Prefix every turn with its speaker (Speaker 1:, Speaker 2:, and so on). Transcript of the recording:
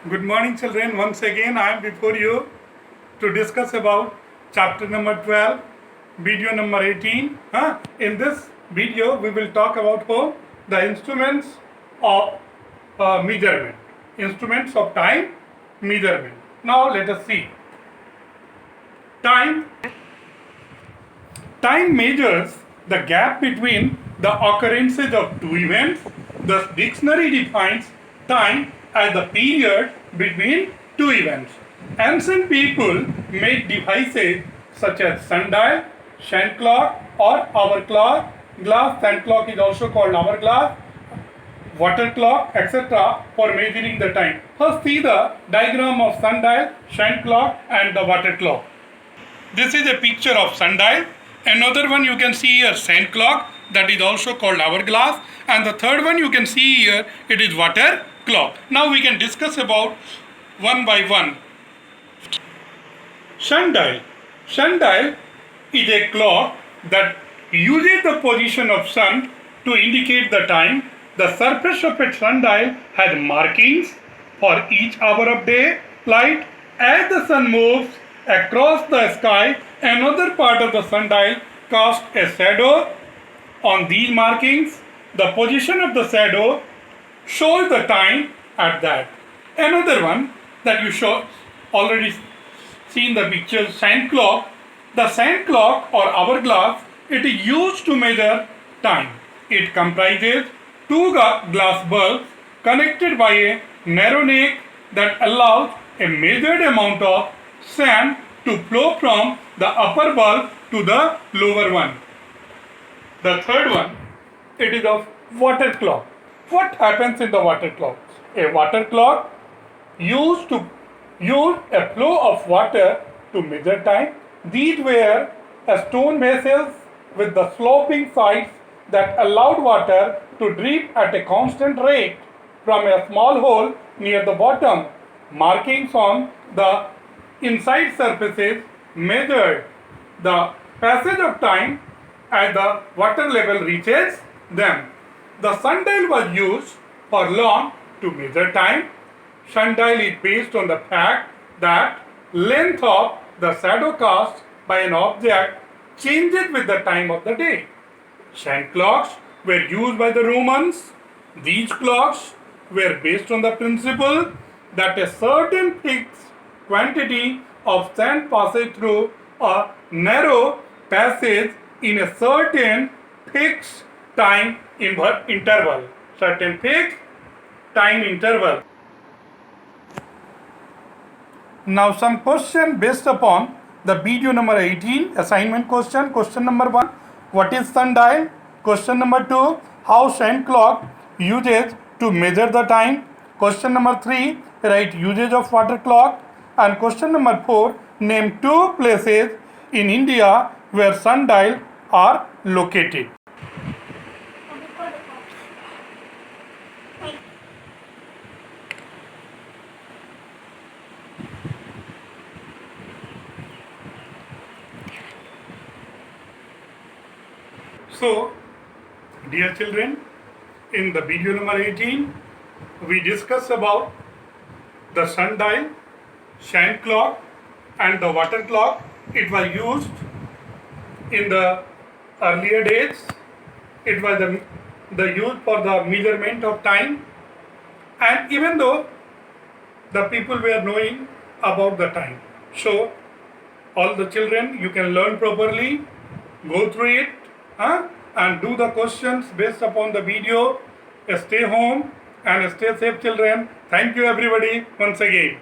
Speaker 1: Good morning children. Once again I am before you to discuss about chapter number 12, video number 18. In this video we will talk about the instruments of measurement. Instruments of time measurement. Now let us see. Time measures the gap between the occurrences of two events. The dictionary defines time as the period between two events. Ancient people made devices such as sundial, sand clock or hourglass. Sand clock is also called hourglass, water clock, etc. for measuring the time. First see the diagram of sundial, sand clock and the water clock. This is a picture of sundial. Another one you can see here, sand clock, that is also called hourglass, and the third one you can see here, it is water clock. Now we can discuss about one by one. Sundial. Sundial is a clock that uses the position of sun to indicate the time. The surface of a sundial has markings for each hour of day light. As the sun moves across the sky, another part of the sundial casts a shadow on these markings. The position of the shadow shows the time at that. Another one that you already seen the picture, sand clock. The sand clock or hourglass, it is used to measure time. It comprises two glass bulbs connected by a narrow neck that allows a measured amount of sand to flow from the upper bulb to the lower one. The third one, it is of water clock. What happens in the water clock? A water clock used to use a flow of water to measure time. These were stone vessels with the sloping sides that allowed water to drip at a constant rate from a small hole near the bottom. Markings on the inside surfaces measured the passage of time as the water level reaches them. The sundial was used for long to measure time. Sundial is based on the fact that length of the shadow cast by an object changes with the time of the day. Sand clocks were used by the Romans. These clocks were based on the principle that a certain fixed quantity of sand passes through a narrow passage in a certain fixed time interval. Certain fixed time interval. Now some question based upon the video number 18, assignment question. Question number 1, what is sundial? Question number 2, how sand clock uses to measure the time? Question number 3, write usage of water clock. And question number 4, name two places in India where sundial are located. So, dear children, in the video number 18, we discussed about the sundial, sand clock and the water clock. It was used in the earlier days. It was the use for the measurement of time, and even though the people were knowing about the time. So, all the children, you can learn properly, go through it, and do the questions based upon the video. Stay home and stay safe children. Thank you everybody once again.